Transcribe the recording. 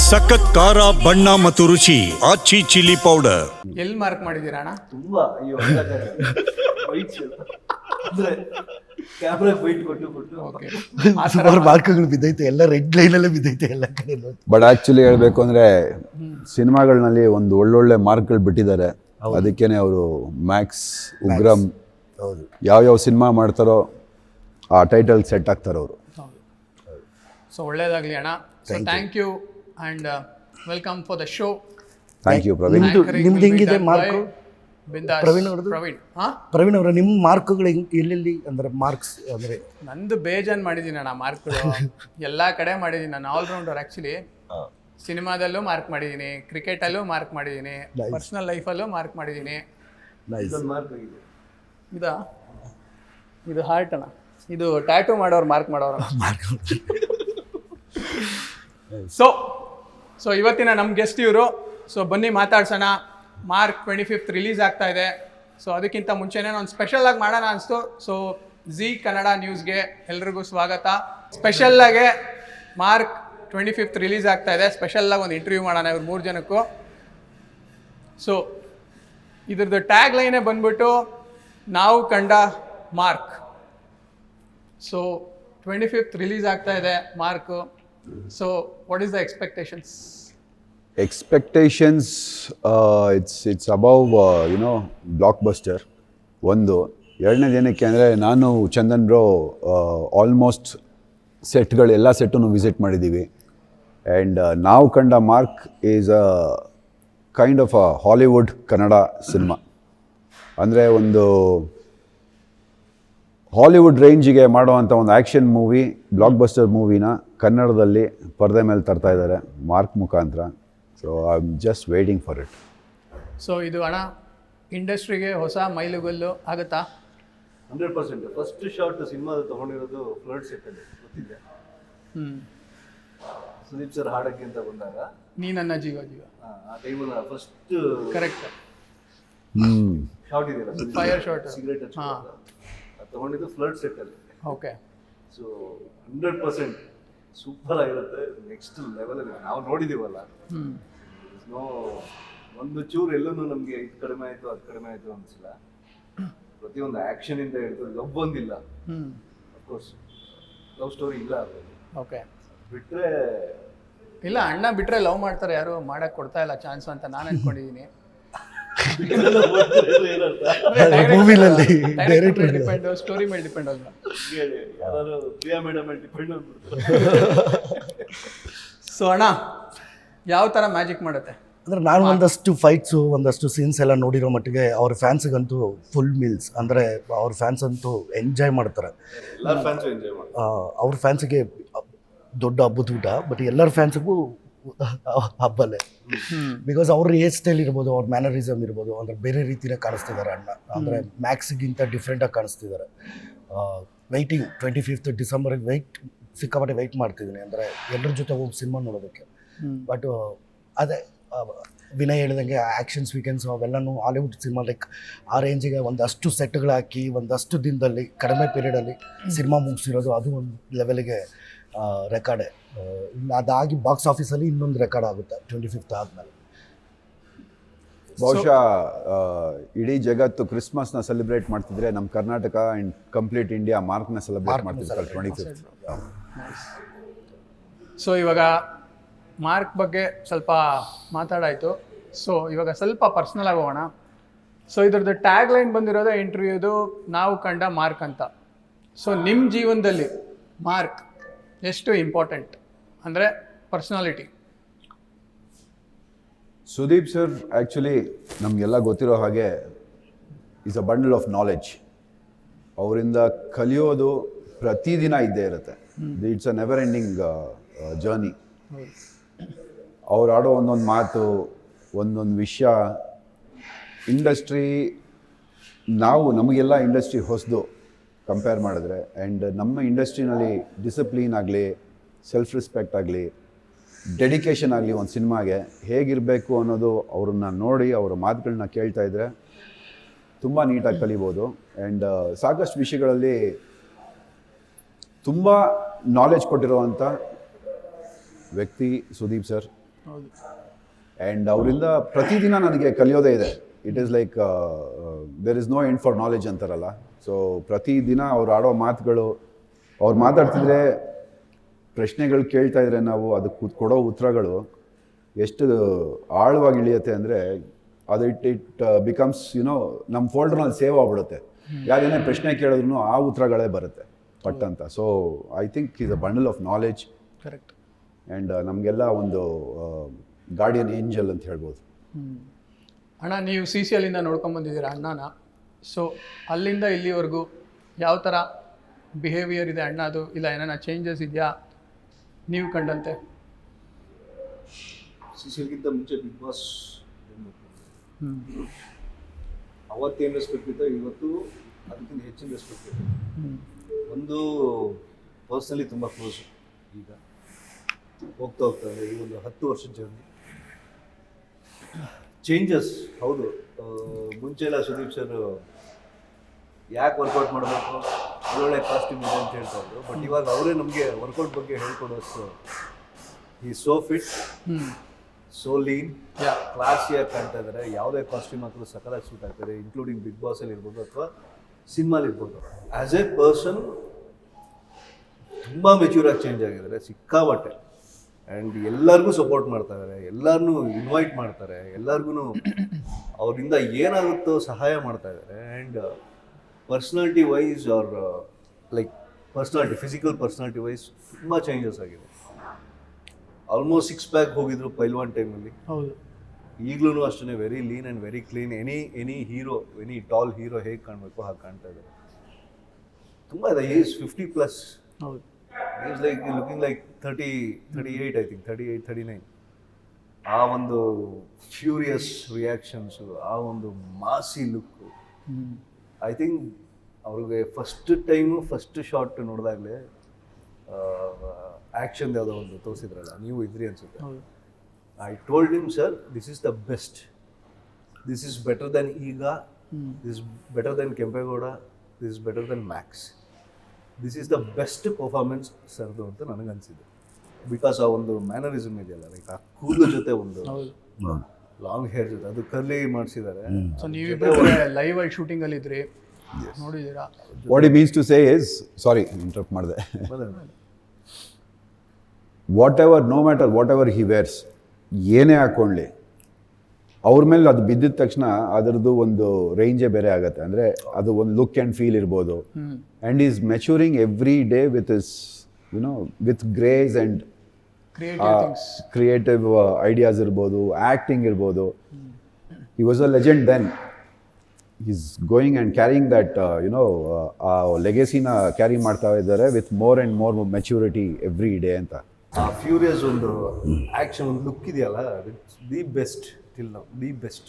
ಸಖತ್ ಖಾರ ಬಣ್ಣ ಮತ್ತು ರುಚಿ ಆಚಿ ಚಿಲ್ಲಿ ಪೌಡರ್. ಎಲ್ಲಿ ಮಾರ್ಕ್ ಮಾಡಿದ್ದೀರಾ ಅಣ್ಣ? ತುಂಬಾ ಅಯ್ಯೋ ಅಂದ್ರೆ ಕ್ಯಾಮ್ರಾಗೆ ವೈಟ್ ಕೊಟ್ಟು ಓಕೆ, ಸುಮಾರು ಮಾರ್ಕ್ಗಳು ಬಿದ್ದೈತೆ, ಎಲ್ಲ ರೆಡ್ ಲೈನಲ್ಲೇ ಬಿದ್ದೈತೆ ಎಲ್ಲ ಕಡೆ. ಬಟ್ ಆ್ಯಕ್ಚುಲಿ ಹೇಳಬೇಕು ಅಂದರೆ ಸಿನಿಮಾಗಳಲ್ಲಿ ಒಂದು ಒಳ್ಳೊಳ್ಳೆ ಮಾರ್ಕ್ಗಳು ಬಿಟ್ಟಿದ್ದಾರೆ. ಅದಕ್ಕೇನೆ ಅವರು ಮ್ಯಾಕ್ಸ್, ಉಗ್ರಂ, ಹೌದು, ಯಾವ್ಯಾವ ಸಿನಿಮಾ ಮಾಡ್ತಾರೋ ಆ ಟೈಟಲ್ ಸೆಟ್ ಆಗ್ತಾರೆ ಅವರು. ಸೊ ಒಳ್ಳೇದಾಗಲಿ ಅಣ್ಣ. So thank you and welcome for the show. Thank you Praveen. ನಿಮ್ದು ಹೆಂಗಿದೆ ಮಾರ್ಕು? ಪ್ರವೀಣ್ ಅವ್ರದ್ದು? ಪ್ರವೀಣ್ ಅವರ ನಿಮ್ಮ ಮಾರ್ಕ್ಗಳು ಎಲ್ಲೆಲ್ಲಿ ಅಂದರೆ ಮಾರ್ಕ್ಸ್ ಅಂದರೆ? ನಂದು ಬೇಜಾನ್ ಮಾಡಿದ್ದೀನಿ ಅಣ್ಣ ಮಾರ್ಕ್ಗಳು. ಎಲ್ಲ ಕಡೆ ಮಾಡಿದ್ದೀನಿ ನಾನು, ಆಲ್ರೌಂಡರ್ ಆ್ಯಕ್ಚುಲಿ. ಸಿನಿಮಾದಲ್ಲೂ ಮಾರ್ಕ್ ಮಾಡಿದ್ದೀನಿ, ಕ್ರಿಕೆಟಲ್ಲೂ ಮಾರ್ಕ್ ಮಾಡಿದ್ದೀನಿ, ಪರ್ಸ್ನಲ್ ಲೈಫಲ್ಲೂ ಮಾರ್ಕ್ ಮಾಡಿದ್ದೀನಿ. ಮಾರ್ಕ್ ಆಗಿದೆ. ಇದು ಹಾರ್ಟ್ ಅಣ್ಣ, ಇದು ಟ್ಯಾಟೂ ಮಾಡೋರು ಮಾರ್ಕ್ ಮಾಡೋರು. ಸೊ ಇವತ್ತಿನ ನಮ್ಮ ಗೆಸ್ಟ್ ಇವರು. ಸೊ ಬನ್ನಿ ಮಾತಾಡ್ಸೋಣ. ಮಾರ್ಕ್ 25th ರಿಲೀಸ್ ಆಗ್ತಾ ಇದೆ. ಸೊ ಅದಕ್ಕಿಂತ ಮುಂಚೆನೇ ಒಂದು ಸ್ಪೆಷಲಾಗಿ ಮಾಡೋಣ ಅನಿಸ್ತು. ಸೊ ಝೀ ಕನ್ನಡ ನ್ಯೂಸ್ಗೆ ಎಲ್ರಿಗೂ ಸ್ವಾಗತ. ಸ್ಪೆಷಲ್ಲಾಗೆ ಮಾರ್ಕ್ 25th ರಿಲೀಸ್ ಆಗ್ತಾ ಇದೆ. ಸ್ಪೆಷಲ್ಲಾಗಿ ಒಂದು ಇಂಟರ್ವ್ಯೂ ಮಾಡೋಣ ಇವ್ರು 3 ಜನಕ್ಕೂ. ಸೊ ಇದ್ರದ್ದು ಟ್ಯಾಗ್ ಲೈನೇ ಬಂದ್ಬಿಟ್ಟು ನಾವು ಕಂಡ ಮಾರ್ಕ್. ಸೊ 25th ರಿಲೀಸ್ ಆಗ್ತಾ ಇದೆ Mark. So what is the expectations? Expectations it's above blockbuster. ಒಂದು. ಎರಡನೇದು ಏನಕ್ಕೆ ಅಂದರೆ ನಾನು ಚಂದನ್ ಬ್ರೋ ಆಲ್ಮೋಸ್ಟ್ ಸೆಟ್ಗಳು ಎಲ್ಲ ಸೆಟ್ಟನ್ನು ವಿಸಿಟ್ ಮಾಡಿದ್ದೀವಿ. ಆ್ಯಂಡ್ ನಾವು ಕಂಡ mark is a kind of a Hollywood Kannada cinema. ಅಂದರೆ ಒಂದು ಹಾಲಿವುಡ್ ರೇಂಜಿಗೆ ಮಾಡುವಂಥ ಒಂದು ಆ್ಯಕ್ಷನ್ ಮೂವಿ, ಬ್ಲಾಕ್ ಬಸ್ಟರ್ ಮೂವಿನ ಕನ್ನಡದಲ್ಲಿ ಪರದೆ ಮೇಲೆ ತರ್ತಾ ಇದ್ದಾರೆ ಮಾರ್ಕ್ ಮುಖಾಂತರ. So I am just waiting for it. So ಇದು ಅಣ್ಣ ಇಂಡಸ್ಟ್ರಿಗೆ ಹೊಸ ಮೈಲುಗಲ್ಲು ಆಗುತ್ತಾ? 100%. ಫಸ್ಟ್ ಶಾಟ್ ಸಿನಿಮಾದ ತಗೊಂಡಿರೋದು ಫ್ಲಡ್ ಸೆಟ್ಟಲ್ಲಿ, ಗೊತ್ತಿದೆ. ಸುದೀಪ್ ಸರ್ ಹಾಡಕ್ಕೆ ಅಂತ ಬಂದಾಗ ನೀ ನನ್ನ ಜೀವ ಜೀವ ಆ ಟೈಮಲ್ಲಿ ಫಸ್ಟ್ ಕರೆಕ್ಟ್ ಶಾಟ್ ಇದೆಯಲ್ಲ, ಫೈರ್ ಶಾಟ್, ಸಿಗರೇಟ್ ಅದು ತಗೊಂಡಿದ್ದು ಫ್ಲಡ್ ಸೆಟ್ಟಲ್ಲಿ. ಓಕೆ. ಸೊ 100% ಸೂಪರ್ ಆಗಿರುತ್ತೆ. ನೆಕ್ಸ್ಟ್ ಲೆವೆಲಲ್ಲಿ ನಾವು ನೋಡಿದ್ದೀವಲ್ಲ, ನೋ ಒಂದು ಚೂರು ಎಲ್ಲೂ ನಮಗೆ ಇದು ಕಡಿಮೆ ಆಯಿತು ಅದು ಕಡಿಮೆ ಆಯಿತು ಅನಿಸಿಲ್ಲ. ಪ್ರತಿಯೊಂದು ಆ್ಯಕ್ಷನಿಂದ ಹಿಡಿದು ಲವ್ ಬಂದಿಲ್ಲ, ಅಫ್ಕೋರ್ಸ್ ಲವ್ ಸ್ಟೋರಿ ಇಲ್ಲ ಅದರಲ್ಲಿ. ಓಕೆ. ಬಿಟ್ಟರೆ ಇಲ್ಲ, ಅಣ್ಣ ಬಿಟ್ಟರೆ ಲವ್ ಮಾಡ್ತಾರೆ, ಯಾರು ಮಾಡಕ್ಕೆ ಕೊಡ್ತಾ ಇಲ್ಲ ಚಾನ್ಸ್ ಅಂತ ನಾನು ಅನ್ಕೊಂಡಿದ್ದೀನಿ. ಮೂವಿನಲ್ಲಿ ಡಿಪೆಂಡ್, ಸ್ಟೋರಿ ಮೇಲೆ ಡಿಪೆಂಡ್ ಅಲ್ವಾ? ಯಾರು ಪ್ರಿಯಾ ಮೇಡಮ್ ಮೇಲೆ ಡಿಪೆಂಡ್ ಆಗ್ಬಿಡ್ತಾರೆ. ಸೊ ಅಣ್ಣ ಯಾವ ಥರ ಮ್ಯಾಜಿಕ್ ಮಾಡುತ್ತೆ ಅಂದರೆ ನಾನು ಒಂದಷ್ಟು ಫೈಟ್ಸು, ಒಂದಷ್ಟು ಸೀನ್ಸ್ ಎಲ್ಲ ನೋಡಿರೋ ಮಟ್ಟಿಗೆ ಅವ್ರ ಫ್ಯಾನ್ಸ್ಗಂತೂ ಫುಲ್ ಮೀಲ್ಸ್. ಅಂದರೆ ಅವ್ರ ಫ್ಯಾನ್ಸ್ ಅಂತೂ ಎಂಜಾಯ್ ಮಾಡ್ತಾರೆ. ಎಲ್ಲರ ಫ್ಯಾನ್ಸು ಎಂಜಾಯ್ ಮಾಡ್ತಾರೆ. ಅವ್ರ ಫ್ಯಾನ್ಸಿಗೆ ದೊಡ್ಡ ಹಬ್ಬದ ಊಟ, ಬಟ್ ಎಲ್ಲರ ಫ್ಯಾನ್ಸಿಗೂ ಹಬ್ಬಲೇ. ಬಿಕಾಸ್ ಅವ್ರ ಹೇರ್ ಸ್ಟೈಲ್ ಇರ್ಬೋದು, ಅವ್ರ ಮ್ಯಾನರಿಸಮ್ ಇರ್ಬೋದು, ಅಂದರೆ ಬೇರೆ ರೀತಿಯೇ ಕಾಣಿಸ್ತಿದ್ದಾರೆ ಅಣ್ಣ. ಅಂದರೆ ಮ್ಯಾಕ್ಸ್ಗಿಂತ ಡಿಫ್ರೆಂಟಾಗಿ ಕಾಣಿಸ್ತಿದ್ದಾರೆ. ವೆಯ್ಟಿಂಗ್ 25th ಡಿಸೆಂಬರ್ಗೆ ಸಿಕ್ಕಾಪಟ್ಟೆ ವೆಯ್ಟ್ ಮಾಡ್ತಿದ್ದೀನಿ. ಅಂದರೆ ಎಲ್ಲರ ಜೊತೆ ಹೋಗಿ ಸಿನಿಮಾ ನೋಡೋದಕ್ಕೆ. ಬಟ್ ಅದೇ ವಿನಯ್ ಹೇಳಿದಂಗೆ ಆ್ಯಕ್ಷನ್ಸ್ ವೀಕೆಂಡ್ಸ್ ಅವೆಲ್ಲನೂ ಹಾಲಿವುಡ್ ಸಿನಿಮಾ ಲೈಕ್ ಆ ರೇಂಜಿಗೆ ಒಂದಷ್ಟು ಸೆಟ್ಗಳು ಹಾಕಿ ಒಂದಷ್ಟು ದಿನದಲ್ಲಿ ಕಡಿಮೆ ಪೀರಿಯಡಲ್ಲಿ ಸಿನಿಮಾ ಮುಗಿಸಿರೋದು, ಅದು ಒಂದು ಲೆವೆಲ್ಗೆ ರೆಕಾರ್ಡೇ. ಅದಾಗಿ ಬಾಕ್ಸ್ ಆಫೀಸಲ್ಲಿ ಇನ್ನೊಂದು ರೆಕಾರ್ಡ್ ಆಗುತ್ತೆ 25th ಆದಮೇಲೆ. ಬಹುಶಃ ಇಡೀ ಜಗತ್ತು ಕ್ರಿಸ್ಮಸ್ನ ಸೆಲೆಬ್ರೇಟ್ ಮಾಡ್ತಿದ್ರೆ, ನಮ್ಮ ಕರ್ನಾಟಕ ಆ್ಯಂಡ್ ಕಂಪ್ಲೀಟ್ ಇಂಡಿಯಾ ಮಾರ್ಕ್ನ ಸೆಲೆಬ್ರೇಟ್ ಮಾಡ್ತಿದ್ದಾರೆ 25th. ಸೊ ಇವಾಗ ಮಾರ್ಕ್ ಬಗ್ಗೆ ಸ್ವಲ್ಪ ಮಾತಾಡಾಯಿತು. ಸೊ ಇವಾಗ ಸ್ವಲ್ಪ ಪರ್ಸ್ನಲ್ ಆಗಿ ಹೋಗೋಣ. ಸೊ ಇದ್ರದ್ದು ಟ್ಯಾಗ್ ಲೈನ್ ಬಂದಿರೋದು ಇಂಟರ್ವ್ಯೂದು ನಾವು ಕಂಡ ಮಾರ್ಕ್ ಅಂತ. ಸೊ ನಿಮ್ಮ ಜೀವನದಲ್ಲಿ ಮಾರ್ಕ್ ಎಷ್ಟು ಇಂಪಾರ್ಟೆಂಟ್ ಅಂದರೆ ಪರ್ಸ್ನಾಲಿಟಿ? ಸುದೀಪ್ ಸರ್ ಆ್ಯಕ್ಚುಲಿ ನಮಗೆಲ್ಲ ಗೊತ್ತಿರೋ ಹಾಗೆ is a bundle of knowledge. ಅವರಿಂದ ಕಲಿಯೋದು ಪ್ರತಿದಿನ ಇದ್ದೇ ಇರುತ್ತೆ. It's a never ending journey. ಅವ್ರು ಆಡೋ ಒಂದೊಂದು ಮಾತು, ಒಂದೊಂದು ವಿಷಯ, ಇಂಡಸ್ಟ್ರಿ, ನಮಗೆಲ್ಲ ಇಂಡಸ್ಟ್ರಿ ಹೊಸದು ಕಂಪೇರ್ ಮಾಡಿದ್ರೆ. ಆ್ಯಂಡ್ ನಮ್ಮ ಇಂಡಸ್ಟ್ರಿನಲ್ಲಿ ಡಿಸಿಪ್ಲಿನ್ ಆಗಲಿ, ಸೆಲ್ಫ್ ರೆಸ್ಪೆಕ್ಟ್ ಆಗಲಿ, ಡೆಡಿಕೇಶನ್ ಆಗಲಿ ಒಂದು ಸಿನಿಮಾಗೆ ಹೇಗಿರಬೇಕು ಅನ್ನೋದು ಅವ್ರನ್ನ ನೋಡಿ ಅವರ ಮಾತುಗಳನ್ನ ಕೇಳ್ತಾ ಇದ್ದರೆ ತುಂಬ ನೀಟಾಗಿ ಕಲಿಬೋದು. ಆ್ಯಂಡ್ ಸಾಕಷ್ಟು ವಿಷಯಗಳಲ್ಲಿ ತುಂಬ ನಾಲೆಜ್ ಕೊಟ್ಟಿರುವಂಥ ವ್ಯಕ್ತಿ ಸುದೀಪ್ ಸರ್. ಹೌದು. ಆ್ಯಂಡ್ ಅವರಿಂದ ಪ್ರತಿದಿನ ನನಗೆ ಕಲಿಯೋದೇ ಇದೆ. It is like there is no end for knowledge ಅಂತಾರಲ್ಲ. ಸೊ ಪ್ರತಿದಿನ ಅವ್ರು ಆಡೋ ಮಾತುಗಳು, ಅವ್ರು ಮಾತಾಡ್ತಿದ್ರೆ, ಪ್ರಶ್ನೆಗಳು ಕೇಳ್ತಾ ಇದ್ರೆ ನಾವು ಅದಕ್ಕೆ ಕೊಡೋ ಉತ್ತರಗಳು ಎಷ್ಟು ಆಳವಾಗಿ ಇಳಿಯುತ್ತೆ ಅಂದರೆ ಅದು ಇಟ್ ಬಿಕಮ್ಸ್ ನಮ್ಮ ಫೋಲ್ಡರ್ನಲ್ಲಿ ಸೇವ್ ಆಗ್ಬಿಡುತ್ತೆ. ಯಾರೇನೇ ಪ್ರಶ್ನೆ ಕೇಳಿದ್ರು ಆ ಉತ್ತರಗಳೇ ಬರುತ್ತೆ ಪಟ್ ಅಂತ. So I think is a bundle of knowledge. Correct. And ನಮಗೆಲ್ಲ ಒಂದು ಗಾರ್ಡಿಯನ್ ಏಂಜಲ್ ಅಂತ ಹೇಳ್ಬೋದು. ಅಣ್ಣ, ನೀವು CCLಯಿಂದ ನೋಡ್ಕೊಂಬಂದಿದ್ದೀರಾ ಅಣ್ಣನ. ಸೊ ಅಲ್ಲಿಂದ ಇಲ್ಲಿವರೆಗೂ ಯಾವ ಥರ ಬಿಹೇವಿಯರ್ ಇದೆ ಅಣ್ಣದು, ಇಲ್ಲ ಏನಾರ ಚೇಂಜಸ್ ಇದೆಯಾ ನೀವು ಕಂಡಂತೆ? CCLಗಿಂತ ಮುಂಚೆ ಬಿಗ್ ಬಾಸ್ ಅವತ್ತೇನು ರೆಸ್ಪೆಕ್ಟ್ ಇತ್ತು, ಇವತ್ತು ಅದಕ್ಕಿಂತ ಹೆಚ್ಚಿನ ರೆಸ್ಪೆಕ್ಟ್ ಇದೆ. ಒಂದು ಪರ್ಸ್ನಲಿ ತುಂಬ ಕ್ಲೋಸು. ಈಗ ಹೋಗ್ತಾ ಹೋಗ್ತಾರೆ ಈ ಒಂದು 10 ವರ್ಷದ ಜರ್ನಿ ಚೇಂಜಸ್. ಹೌದು, ಮುಂಚೆ ಎಲ್ಲ ಸುದೀಪ್ ಸರ್ ಯಾಕೆ ವರ್ಕೌಟ್ ಮಾಡಬೇಕು, ಒಳ್ಳೊಳ್ಳೆ ಕಾಸ್ಟ್ಯೂಮ್ ಇದೆ ಅಂತ ಹೇಳ್ತಾ ಇದ್ರು. ಬಟ್ ಇವಾಗ ಅವರೇ ನಮಗೆ ವರ್ಕೌಟ್ ಬಗ್ಗೆ ಹೇಳ್ಕೊಡೋಷ್ಟು ಈ ಸೋ ಫಿಟ್, ಸೋ ಲೀನ್, ಕ್ಲಾಸಿಯಾಗಿ ಕಾಣ್ತಾ ಇದ್ದಾರೆ. ಯಾವುದೇ ಕಾಸ್ಟ್ಯೂಮ್ ಹಾಕಿದ್ರು ಸಕಲಾಗಿ ಸೂಟ್ ಆಗ್ತಾರೆ, ಇನ್ಕ್ಲೂಡಿಂಗ್ ಬಿಗ್ ಬಾಸಲ್ಲಿ ಇರ್ಬೋದು ಅಥವಾ ಸಿನಿಮಾಲಿ ಇರ್ಬೋದು. ಆ್ಯಸ್ ಎ ಪರ್ಸನ್ ತುಂಬ ಮೆಚ್ಯೂರಾಗಿ ಚೇಂಜ್ ಆಗಿದ್ದಾರೆ, ಸಿಕ್ಕಾಬಟ್ಟೆ. ಆ್ಯಂಡ್ ಎಲ್ಲರಿಗೂ ಸಪೋರ್ಟ್ ಮಾಡ್ತಾ ಇದ್ದಾರೆ, ಎಲ್ಲರನ್ನೂ ಇನ್ವೈಟ್ ಮಾಡ್ತಾರೆ, ಎಲ್ಲರಿಗೂ ಅವರಿಂದ ಏನಾಗುತ್ತೋ ಸಹಾಯ ಮಾಡ್ತಾ ಇದ್ದಾರೆ. And personality wise or like personality, physical personality wise ತುಂಬ ಚೇಂಜಸ್ ಆಗಿದೆ. ಆಲ್ಮೋಸ್ಟ್ 6 ಪ್ಯಾಕ್ ಹೋಗಿದ್ರು ಪೈಲ್ವಾನ್ ಟೈಮಲ್ಲಿ. ಹೌದು. ಈಗಲೂ ಅಷ್ಟೇ very lean and very clean. Any hero, any tall hero ಹೇಗೆ ಕಾಣಬೇಕು ಹಾಗೆ ಕಾಣ್ತಾ ಇದ್ದಾರೆ. ತುಂಬ ಇದೆ. ಈಸ್ 50+. ಹೌದು. Is like looking like 38 I think 38, 39. ಆ ಒಂದು ಫ್ಯೂರಿಯಸ್ ರಿಯಾಕ್ಷನ್ಸು, ಆ ಒಂದು ಮಾಸಿ ಲುಕ್ಕು, ಐ ಥಿಂಕ್ ಅವ್ರಿಗೆ ಫಸ್ಟ್ ಶಾಟ್ ನೋಡಿದಾಗಲೇ ಆ್ಯಕ್ಷನ್ ಯಾವುದೋ ಒಂದು ತೋರಿಸಿದ್ರಲ್ಲ, ನೀವು ಇದ್ರಿ ಅನ್ಸುತ್ತೆ. I told him, sir, this is the best, this is better than Eega, this better than Kempegowda, this is better than Max, this is the best performance ಸರ್ದು ಅಂತ ನನಗನ್ಸಿದೆ. ಬಿಕಾಸ್ ಆ ಒಂದು ಮ್ಯಾನರಿಸಮ್ ಇದೆಯಲ್ಲ, ಲೈಕ್ ಆ ಕೂದಲು ಜೊತೆ ಒಂದು ಲಾಂಗ್ ಹೇರ್ ಜೊತೆ ಅದು ಕರ್ಲಿ ಮಾಡಿಸಿದ್ದಾರೆ. ಸೊ ನೀವಿಬ್ಬರು ಲೈವ್ ಅಲ್ಲಿ ಶೂಟಿಂಗ್ ಅಲ್ಲಿ ಇದ್ರಿ, ನೋಡಿದ್ದೀರಾ? What it means to say is, sorry interrupt ಮಾಡಿದೆ, no matter whatever he wears, ಏನೇ ಹಾಕ್ಕೊಳ್ಳಿ ಅವ್ರ ಮೇಲೆ ಅದು ಬಿದ್ದಿದ ತಕ್ಷಣ ಅದರದ್ದು ಒಂದು ರೇಂಜೇ ಬೇರೆ ಆಗುತ್ತೆ. ಅಂದರೆ ಅದು ಒಂದು ಲುಕ್ ಆ್ಯಂಡ್ ಫೀಲ್ ಇರ್ಬೋದು. And is maturing every day with is with grace and creative ideas ಇರ್ಬೋದು, ಆ್ಯಕ್ಟಿಂಗ್ ಇರ್ಬೋದು. He was a legend then. Is going and carrying that ಆ ಲೆಗೆಸಿನ ಕ್ಯಾರಿ ಮಾಡ್ತಾ ಇದ್ದಾರೆ with more and more maturity every day ಅಂತ. ಆ furious ಒಂದು action, ಒಂದು ಲುಕ್ ಇದೆಯಲ್ಲ, it's the best till now, the best.